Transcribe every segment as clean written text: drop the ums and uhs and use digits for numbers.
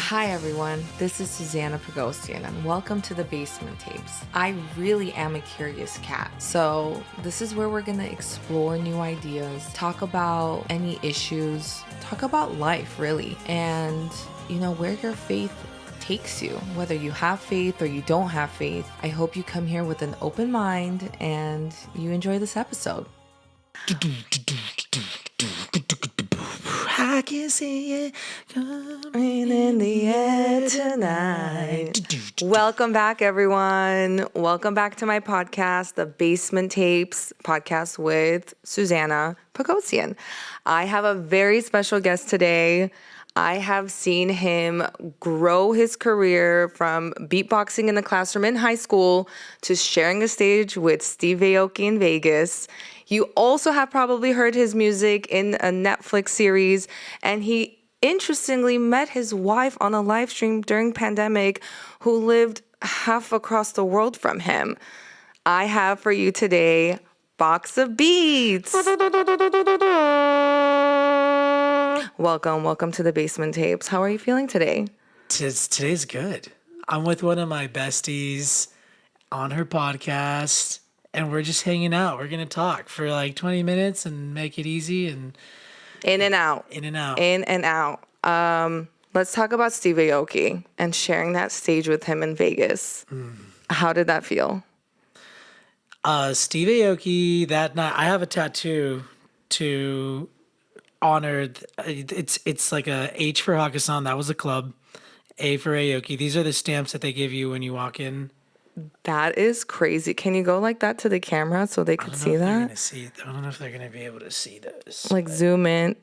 Hi everyone, this is Susanna Pogosyan and welcome to the Basement Tapes. I really am a curious cat, so this is where we're going to explore new ideas, talk about any issues, talk about life really, and where your faith takes you, whether you have faith or you don't have faith. I hope you come here with an open mind and you enjoy this episode. I can see it coming in the air tonight. Welcome back, everyone. Welcome back to my podcast, the Basement Tapes podcast with Sousanna Pogosyan. I have a very special guest today. I have seen him grow his career from beatboxing in the classroom in high school to sharing a stage with Steve Aoki in Vegas. You also have probably heard his music in a Netflix series, and he interestingly met his wife on a live stream during pandemic who lived half across the world from him. I have for you today, Box of Beats. Welcome to the Basement Tapes. How are you feeling today? Today's good. I'm with one of my besties on her podcast, and we're just hanging out. We're going to talk for like 20 minutes and make it easy and in and out. Let's talk about Steve Aoki and sharing that stage with him in Vegas. How did that feel? Steve Aoki, that night, I have a tattoo to honor. It's like a H for Hakkasan. That was a club. A for Aoki. These are the stamps that they give you when you walk in. That is crazy. Can you go like that to the camera so they could see that? I don't know if they're going to be able to see this. Like zoom in.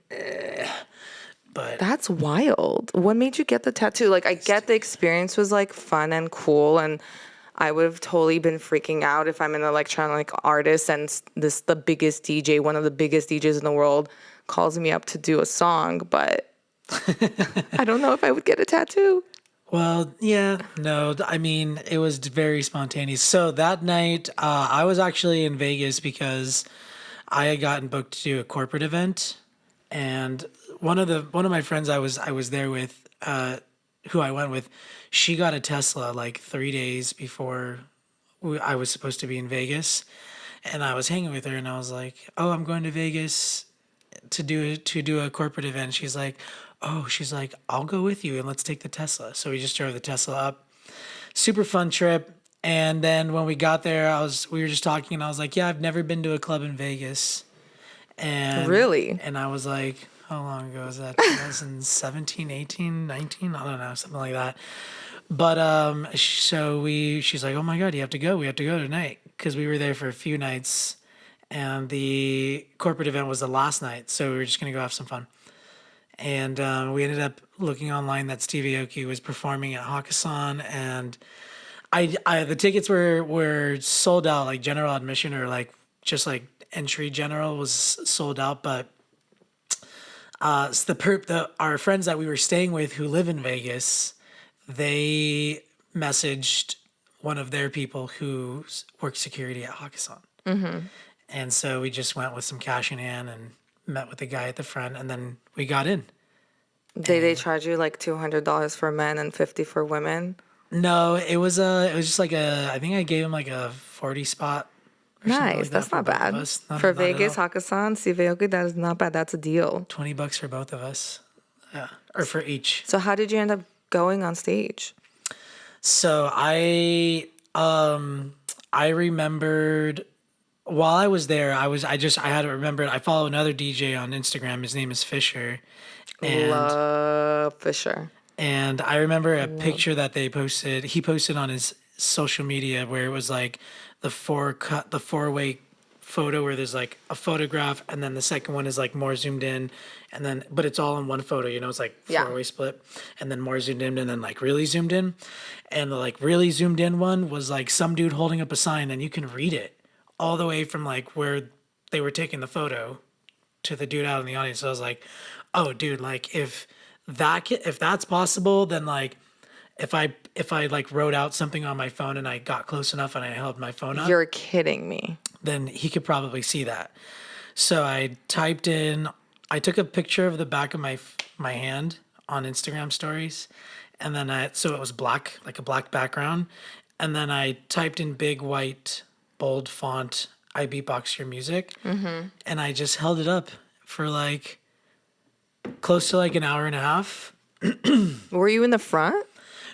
But that's wild. What made you get the tattoo? Like, I get the experience was like fun and cool, and I would have totally been freaking out if I'm an electronic artist and the biggest DJ, one of the biggest DJs in the world, calls me up to do a song, but I don't know if I would get a tattoo. Well, yeah, no, I mean, it was very spontaneous. So that night, I was actually in Vegas because I had gotten booked to do a corporate event, and one of my friends I was there with, who I went with, she got a Tesla like 3 days before I was supposed to be in Vegas, and I was hanging with her, and I was like, "Oh, I'm going to Vegas to do a corporate event." She's like, "I'll go with you and let's take the Tesla." So we just drove the Tesla up. Super fun trip. And then when we got there, we were just talking, and I was like, "Yeah, I've never been to a club in Vegas." And really? And I was like, how long ago was that? 2017, 18, 19? I don't know, something like that. But she's like, "Oh my God, you have to go. We have to go tonight." Because we were there for a few nights, and the corporate event was the last night. So we were just going to go have some fun. And we ended up looking online that Steve Aoki was performing at Hakkasan, and the tickets were sold out, like general admission or like just like entry general was sold out. But our friends that we were staying with who live in Vegas, they messaged one of their people who works security at Hakkasan. Mm-hmm. And so we just went with some cash in hand and met with the guy at the front, and then we got in. Did they charge you like $200 for men and $50 for women? No, it was just like I think I gave him like a 40 spot. Nice, like that's not bad. For Vegas, Hakkasan, Steve Aoki, that is not bad. That's a deal. $20 for both of us. Yeah, or for each. So how did you end up going on stage? So I remembered while I was there, I had to remember, I follow another DJ on Instagram. His name is Fisher. And love Fisher. And I remember a picture that he posted on his social media where it was like the four-way photo where there's like a photograph, and then the second one is like more zoomed in, and then but it's all in one photo, it's like four-way split, and then more zoomed in, and then like really zoomed in. And the like really zoomed in one was like some dude holding up a sign, and you can read it all the way from like where they were taking the photo to the dude out in the audience. So I was like, "Oh, dude, like if that's possible, then like if I like wrote out something on my phone and I got close enough and I held my phone up, you're kidding me, then he could probably see that." So I took a picture of the back of my hand on Instagram stories, And then so it was black, like a black background. And then I typed in big white, bold font, I beatbox your music. Mm-hmm. And I just held it up for like close to like an hour and a half. Were you in the front?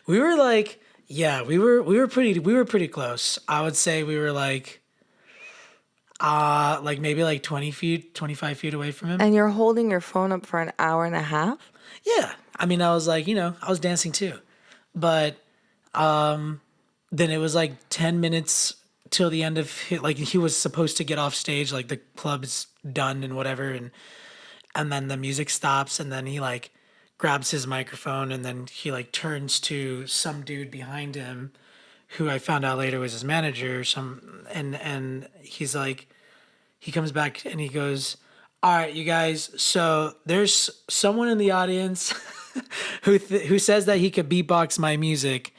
We were like, yeah, we were pretty close. I would say we were like maybe like 20 feet, 25 feet away from him. And you're holding your phone up for an hour and a half? Yeah. I mean, I was like, I was dancing too. But then it was like 10 minutes till the end of like he was supposed to get off stage, like the club's done and whatever, and then the music stops, and then he like grabs his microphone, and then he like turns to some dude behind him who I found out later was his manager, and he's like, he comes back and he goes, all right, you guys, so there's someone in the audience who says that he could beatbox my music,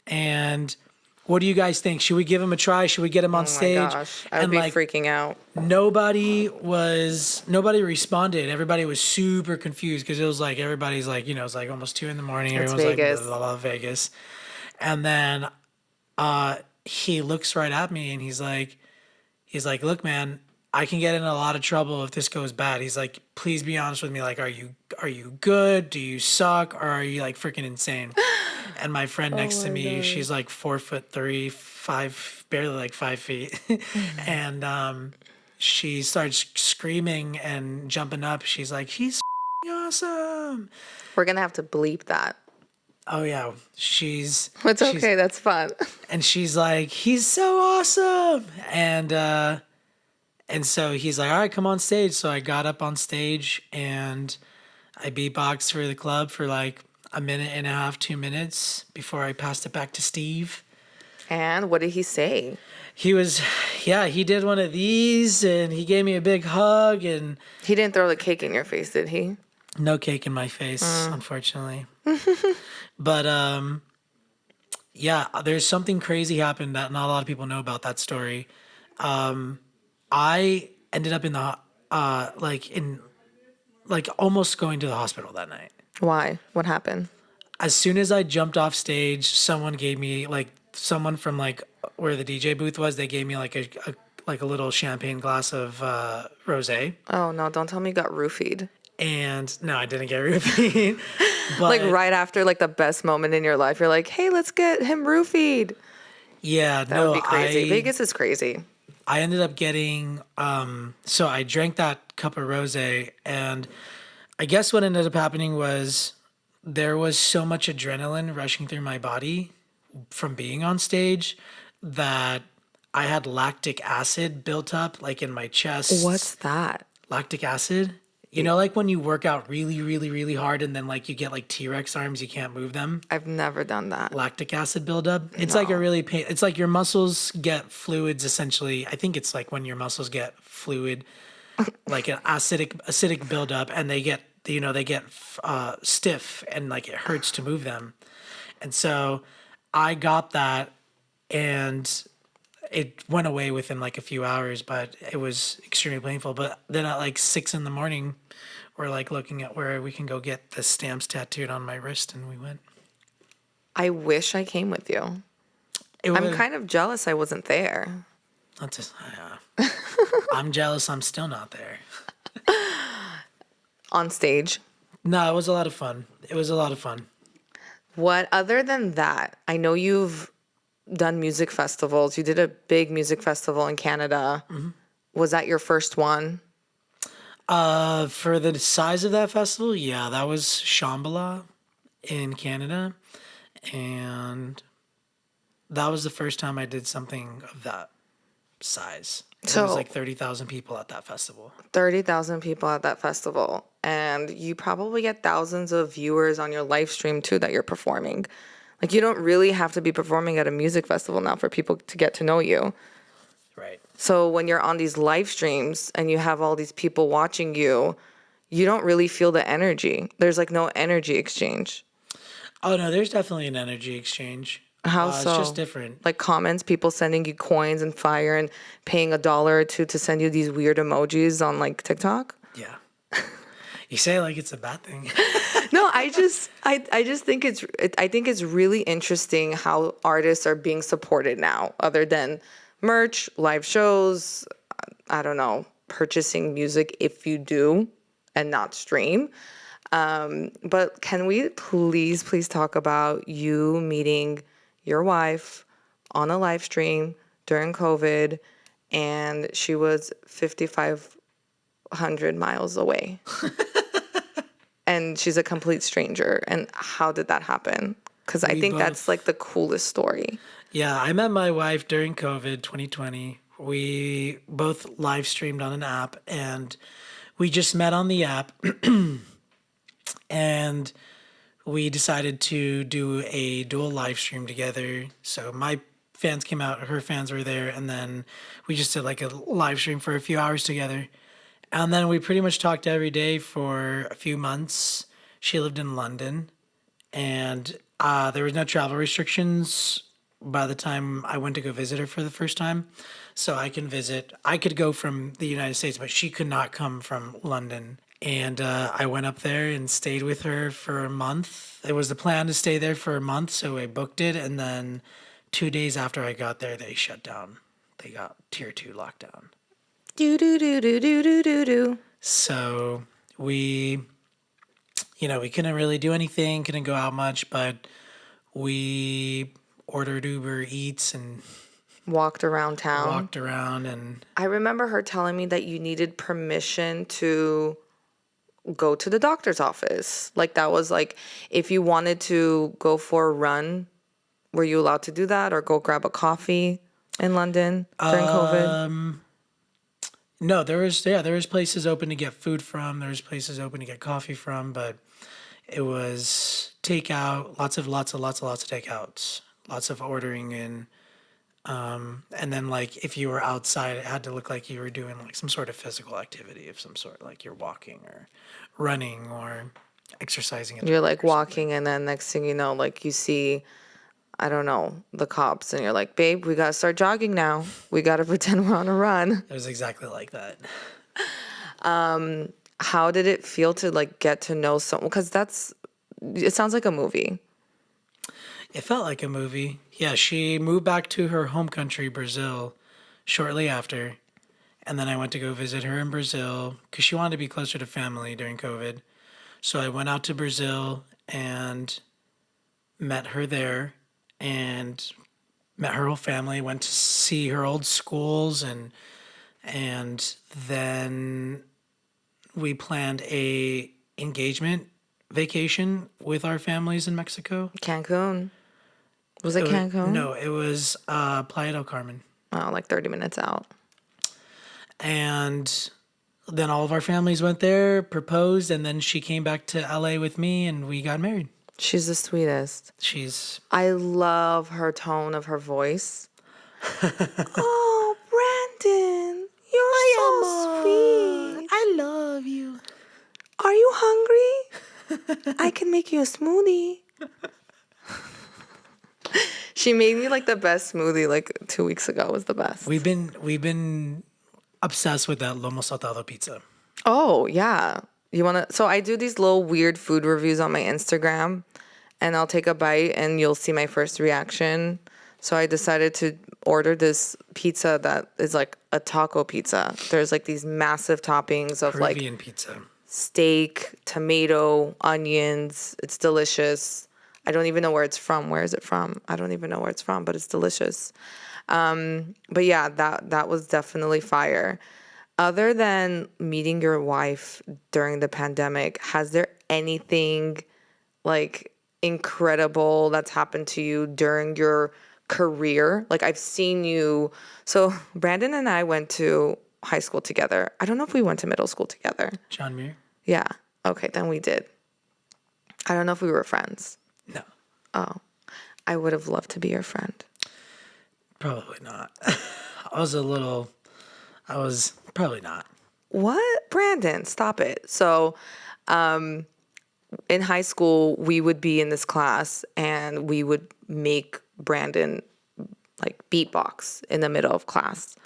and what do you guys think? Should we give him a try? Should we get him on stage? Oh my gosh, I would be freaking out. Nobody responded. Everybody was super confused because it was like everybody's like, it was like almost 2 a.m. It's Everyone's Vegas. like, blah, blah, blah, Vegas. And then he looks right at me and he's like, look, man, I can get in a lot of trouble if this goes bad. He's like, please be honest with me. Like, are you good? Do you suck? Or are you like freaking insane? And my friend next to me, she's like 4'3", barely like 5 feet. And she starts screaming and jumping up. She's like, he's awesome. We're going to have to bleep that. Oh yeah. It's okay. That's fun. And she's like, he's so awesome. And so he's like, all right, come on stage. So I got up on stage and I beatboxed for the club for like a minute and a half, 2 minutes before I passed it back to Steve. And what did he say? He did one of these and he gave me a big hug, and he didn't throw the cake in your face, did he? No cake in my face, unfortunately. But there's something crazy happened that not a lot of people know about that story. I ended up in the almost going to the hospital that night. Why? What happened? As soon as I jumped off stage, someone from like where the DJ booth was, they gave me like a little champagne glass of rosé. Oh no, don't tell me you got roofied. And no, I didn't get roofied. But like right after like the best moment in your life, you're like, hey, let's get him roofied. Yeah, that would be crazy. Vegas is crazy. I ended up getting, so I drank that cup of rosé, and I guess what ended up happening was there was so much adrenaline rushing through my body from being on stage that I had lactic acid built up like in my chest. What's that? Lactic acid? Like when you work out really, really, really hard and then like you get like T-Rex arms, you can't move them. I've never done that. Lactic acid buildup. It's like a really it's like your muscles get fluids essentially. I think it's like when your muscles get fluid, like an acidic buildup, and they get stiff and like it hurts to move them. And so I got that, and it went away within like a few hours, but it was extremely painful. But then at like 6 a.m, we're like looking at where we can go get the stamps tattooed on my wrist, and we went. I wish I came with you. I'm kind of jealous I wasn't there. I'm jealous I'm still not there. On stage? No, it was a lot of fun. What, other than that, I know you've done music festivals. You did a big music festival in Canada. Mm-hmm. Was that your first one? For the size of that festival, yeah, that was Shambhala in Canada. And that was the first time I did something of that size. There was like 30,000 people at that festival. 30,000 people at that festival. And you probably get thousands of viewers on your live stream too that you're performing. Like, you don't really have to be performing at a music festival now for people to get to know you. Right. So when you're on these live streams and you have all these people watching you, you don't really feel the energy. There's like no energy exchange. Oh, no, there's definitely an energy exchange. How so? It's just different. Like comments, people sending you coins and fire and paying $1 or $2 to send you these weird emojis on like TikTok? Yeah. You say it like it's a bad thing. No, I just think I think it's really interesting how artists are being supported now, other than merch, live shows, I don't know, purchasing music if you do and not stream. But can we please talk about you meeting your wife on a live stream during COVID, and she was 5,500 miles away? And she's a complete stranger. And how did that happen? Because I think that's like the coolest story. Yeah, I met my wife during COVID 2020. We both live streamed on an app, and we just met on the app. And we decided to do a dual live stream together. So my fans came out, her fans were there, and then we just did like a live stream for a few hours together. And then we pretty much talked every day for a few months. She lived in London, and there was no travel restrictions by the time I went to go visit her for the first time. So I could go from the United States, but she could not come from London. And I went up there and stayed with her for a month. It was the plan to stay there for a month, so I booked it. And then 2 days after I got there, they shut down. They got tier 2 lockdown. Do do do do do do do do. So we couldn't really do anything, couldn't go out much, but we ordered Uber Eats and Walked around town. walked around. And I remember her telling me that you needed permission to go to the doctor's office. Like that was like, if you wanted to go for a run, were you allowed to do that, or go grab a coffee in London during COVID? no, there was places open to get food from. There was places open to get coffee from, but it was takeout, lots of takeouts, lots of ordering in. And then like if you were outside, it had to look like you were doing like some sort of physical activity of some sort, like you're walking or running or exercising. You're like walking, and then next thing you know, like you see, I don't know, the cops, and you're like, babe, we gotta start jogging now. We gotta pretend we're on a run. It was exactly like that. How did it feel to like get to know someone? Because it sounds like a movie. It felt like a movie. Yeah, she moved back to her home country, Brazil, shortly after. And then I went to go visit her in Brazil because she wanted to be closer to family during COVID. So I went out to Brazil and met her there and met her whole family, went to see her old schools, and then we planned a engagement vacation with our families in Mexico. Cancun. Was it Cancun? No, it was Playa del Carmen. Oh, like 30 minutes out. And then all of our families went there, proposed, and then she came back to LA with me and we got married. She's the sweetest. I love her tone of her voice. Oh, Brandon, you're so sweet. I love you. Are you hungry? I can make you a smoothie. She made me like the best smoothie like 2 weeks ago. It was the best. We've been obsessed with that lomo saltado pizza. Oh, yeah. So I do these little weird food reviews on my Instagram, and I'll take a bite and you'll see my first reaction. So I decided to order this pizza that is like a taco pizza. There's like these massive toppings of Peruvian like pizza. Steak, tomato, onions. It's delicious. I don't even know where it's from. Where is it from? I don't even know where it's from, but it's delicious. But yeah, that was definitely fire. Other than meeting your wife during the pandemic, has there anything like incredible that's happened to you during your career? Like I've seen you. So Brandon and I went to high school together. I don't know if we went to middle school together. John Muir? Yeah. Okay, then we did. I don't know if we were friends. No. Oh, I would have loved to be your friend. Probably not. I was probably not. What? Brandon, stop it. So, in high school, we would be in this class and we would make Brandon like beatbox in the middle of class.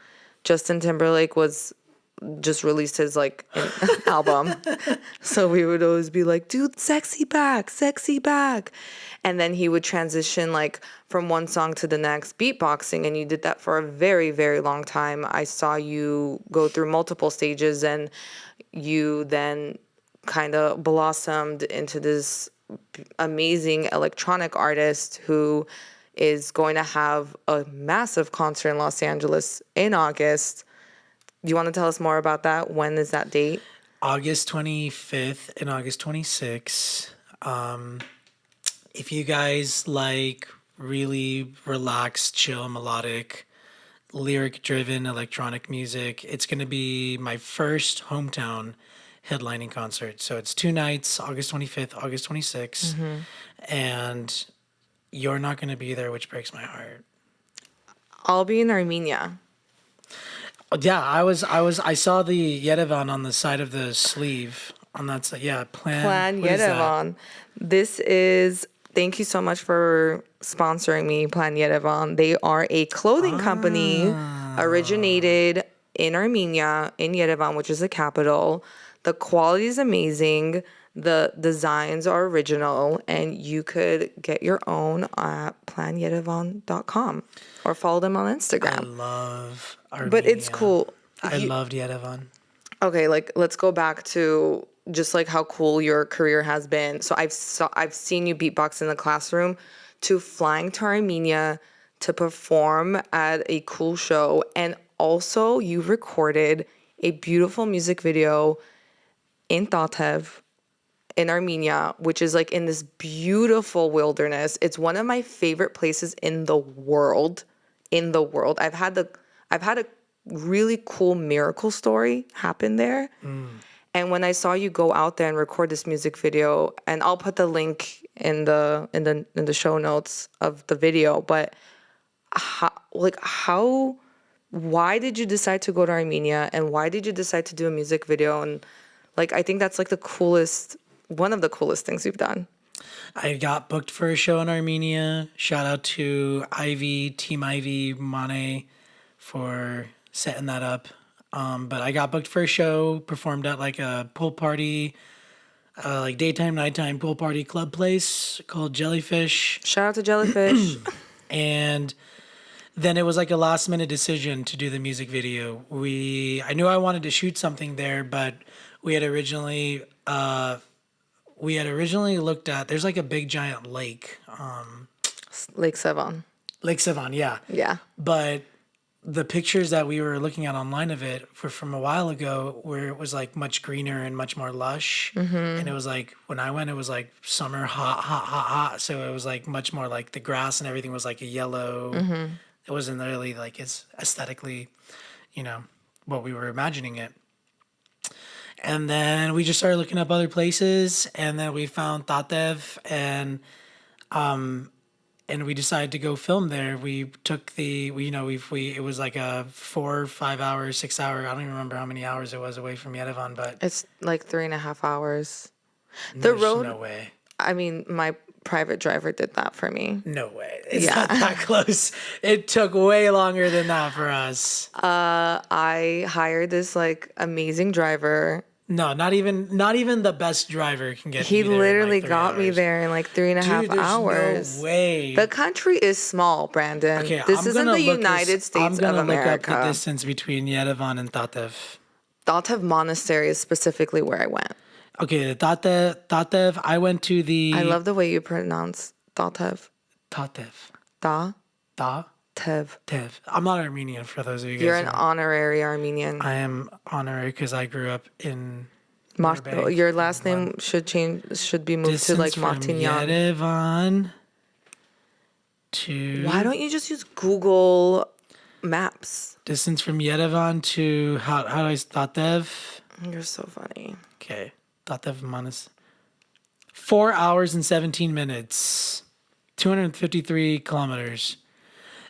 Justin Timberlake was just released his like album. So we would always be like, dude, sexy back. And then he would transition like from one song to the next, beatboxing. And you did that for a very, very long time. I saw you go through multiple stages, and you then kind of blossomed into this amazing electronic artist who is going to have a massive concert in Los Angeles in August. Do you want to tell us more about that? When is that date? August 25th and August 26th. If you guys like really relaxed, chill, melodic, lyric-driven electronic music, it's going to be my first hometown headlining concert. So it's 2 nights, August 25th, August 26th. And you're not going to be there, which breaks my heart. I'll be in Armenia. Yeah, I saw the Yerevan on the side of the sleeve on that side. Yeah, Plan what is that? Yerevan. This is, thank you so much for sponsoring me, Plan Yerevan. They are a clothing company originated in Armenia, in Yerevan, which is the capital. The quality is amazing. The designs are original, and you could get your own at planyerevan.com or follow them on Instagram. I love Armenia. But it's cool. I loved Yerevan. Okay, like let's go back to just like how cool your career has been. So I've seen you beatbox in the classroom, to flying to Armenia to perform at a cool show, and also you recorded a beautiful music video in Tatev in Armenia, which is like in this beautiful wilderness. It's one of my favorite places in the world. I've had a really cool miracle story happen there. And when I saw you go out there and record this music video, and I'll put the link in the show notes of the video, but why did you decide to go to Armenia, and why did you decide to do a music video? And like, I think that's like one of the coolest things you've done. I got booked for a show in Armenia. Shout out to Ivy, Team Ivy, Mane for setting that up. But I got booked for a show, performed at like a pool party, like daytime, nighttime pool party club place called Jellyfish. Shout out to Jellyfish. And then it was like a last minute decision to do the music video. I knew I wanted to shoot something there, but we had originally looked at, there's like a big giant lake. Lake Sevan. Lake Sevan, yeah. Yeah. But the pictures that we were looking at online of it were from a while ago, where it was like much greener and much more lush. And it was like, when I went, it was like summer, hot. So it was like much more like the grass and everything was like a yellow. It wasn't really like as aesthetically, what we were imagining it. And then we just started looking up other places, and then we found Tatev, and we decided to go film there. We took it was like a 4, 5 hour, 6 hour, I don't even remember how many hours it was away from Yerevan, but It's like 3.5 hours. there's no way. I mean, my private driver did that for me. No way. It's not that close. It took way longer than that for us. I hired this like amazing driver. No, not even the best driver can get He me there in, literally like, 3 got me hours. there in like 3.5 Dude, there's hours. no way. The country is small, Brandon. Okay, this I'm isn't gonna the look United States I'm of gonna look up America. the distance between Yerevan and Tatev. Tatev Monastery is specifically where I went. Okay, the Tatev, I went to the... I love the way you pronounce Tatev. Tatev. Tatev. Tev. I'm not Armenian, for those of you guys. You're an who- honorary Armenian. I am honorary because I grew up in... Your last name should be moved to like Martignan. Yerevan to... Why don't you just use Google Maps? Distance from Yerevan to... How do I... Tatev? You're so funny. Okay. Tatev minus 4 hours and 17 minutes, 253 kilometers.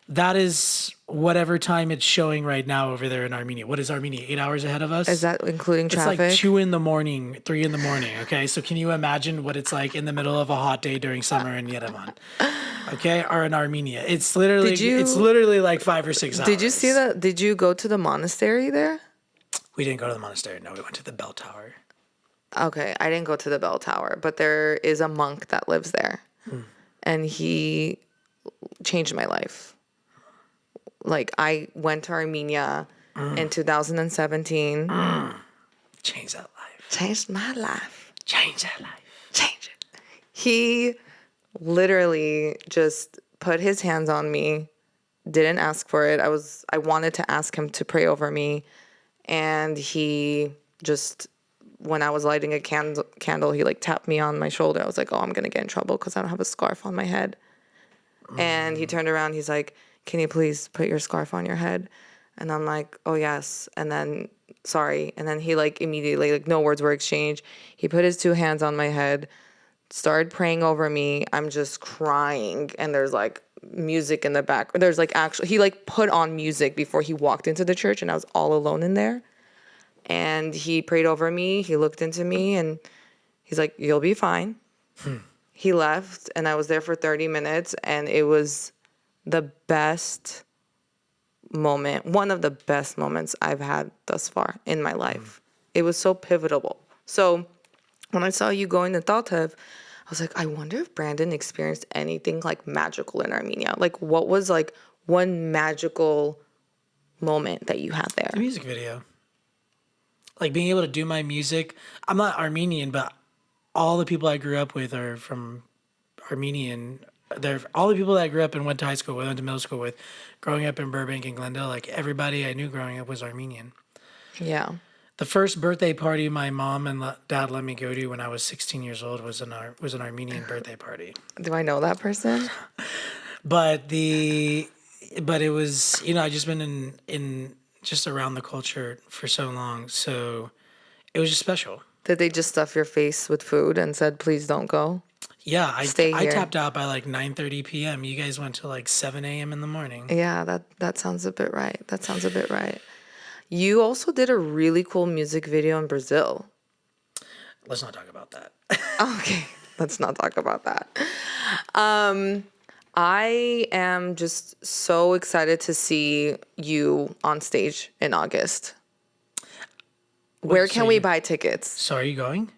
That is whatever time it's showing right now over there in Armenia. What is Armenia? 8 hours ahead of us? Is that including traffic? It's like 2 in the morning, 3 in the morning. Okay. So can you imagine what it's like in the middle of a hot day during summer in Yerevan? Okay. Or in Armenia. It's literally like 5 or 6 hours. Did you see that? Did you go to the monastery there? We didn't go to the monastery. No, we went to the bell tower. Okay, I didn't go to the bell tower, but there is a monk that lives there. And he changed my life. Like, I went to Armenia in 2017. Change that life. Changed my life. Change that life. Change it. He literally just put his hands on me, didn't ask for it. I wanted to ask him to pray over me. And he just, when I was lighting a candle, he like tapped me on my shoulder. I was like, oh, I'm going to get in trouble because I don't have a scarf on my head. And he turned around. He's like, can you please put your scarf on your head? And I'm like, oh, yes. And then, sorry. And then he like immediately, like no words were exchanged. He put his 2 hands on my head, started praying over me. I'm just crying. And there's like music in the back. There's like actually, he like put on music before he walked into the church, and I was all alone in there. And he prayed over me. He looked into me and he's like, you'll be fine. He left, and I was there for 30 minutes, and it was the best moment, one of the best moments I've had thus far in my life. It was so pivotal. So when I saw you going to Taltev, I was like, I wonder if Brandon experienced anything like magical in Armenia. Like, what was like one magical moment that you had there? The music video. Like being able to do my music. I'm not Armenian, but all the people I grew up with are from Armenian. They're all the people that I grew up and went to high school with, went to middle school with, growing up in Burbank and Glendale. Like everybody I knew growing up was Armenian. Yeah. The first birthday party my mom and dad let me go to when I was 16 years old was an Armenian birthday party. Do I know that person? But it was, I just been in just around the culture for so long, so it was just special. Did they just stuff your face with food and said, please don't go? Yeah, I Stay tapped out by like 9:30 p.m. You guys went till like 7 a.m. in the morning. Yeah, that sounds a bit right. That sounds a bit right. You also did a really cool music video in Brazil. Let's not talk about that. Okay, let's not talk about that. I am just so excited to see you on stage in August. Where can we buy tickets? So are you going?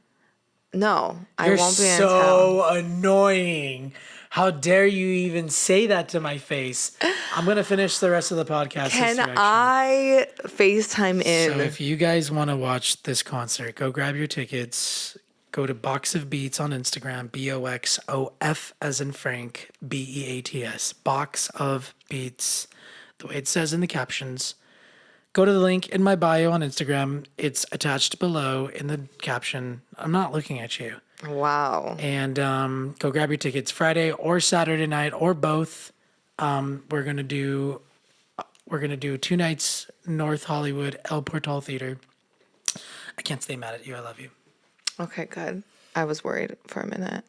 No, I You're won't be in so town. annoying. How dare you even say that to my face? I'm going to finish the rest of the podcast. Can this direction. I FaceTime in? So if you guys want to watch this concert, go grab your tickets. Go to Box of Beats on Instagram, BOXOF as in Frank, BEATS. Box of Beats, the way it says in the captions. Go to the link in my bio on Instagram. It's attached below in the caption. I'm not looking at you. Wow. And go grab your tickets Friday or Saturday night or both. We're gonna do 2 nights North Hollywood El Portal Theater. I can't stay mad at you. I love you. Okay, good. I was worried for a minute.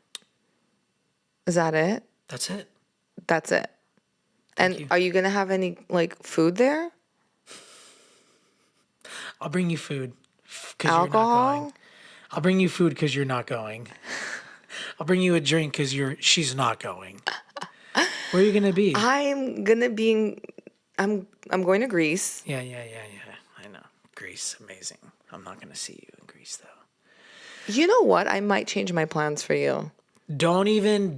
Is that it? That's it. That's it. And are you gonna have any like food there? I'll bring you food. 'Cause you're not going. I'll bring you food because you're not going. I'll bring you a drink because she's not going. Where are you gonna be? I'm going to Greece. Yeah. I know. Greece, amazing. I'm not gonna see you in Greece though. You know what? I might change my plans for you. Don't even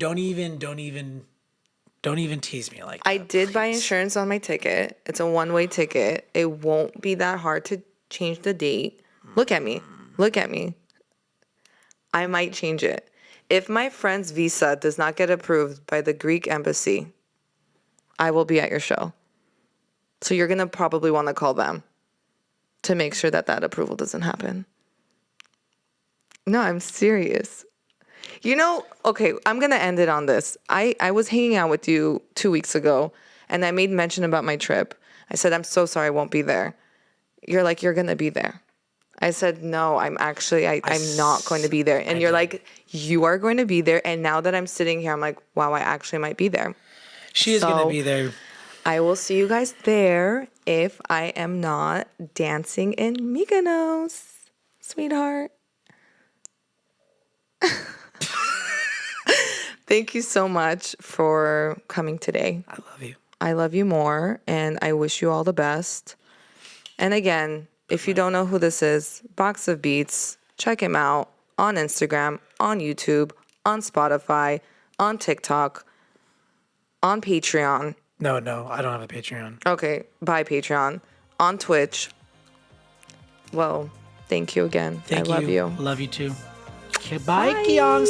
tease me like that. I did buy insurance on my ticket. It's a one-way ticket. It won't be that hard to change the date. Look at me. Look at me. I might change it. If my friend's visa does not get approved by the Greek embassy, I will be at your show. So you're going to probably want to call them to make sure that approval doesn't happen. No, I'm serious. Okay, I'm going to end it on this. I was hanging out with you 2 weeks ago, and I made mention about my trip. I said, I'm so sorry I won't be there. You're like, you're going to be there. I said, no, I'm not going to be there. And you're like, you are going to be there. And now that I'm sitting here, I'm like, wow, I actually might be there. She is going to be there. I will see you guys there if I am not dancing in Mykonos, sweetheart. Thank you so much for coming today. I love you. I love you more, and I wish you all the best. And again, If you don't know who this is, Box of Beats, check him out on Instagram, on YouTube, on Spotify, on TikTok, on Patreon. No, I don't have a Patreon. Okay, bye Patreon. On Twitch. Well, thank you again. Thank I love you. Love you too. Okay, bye, Kyong.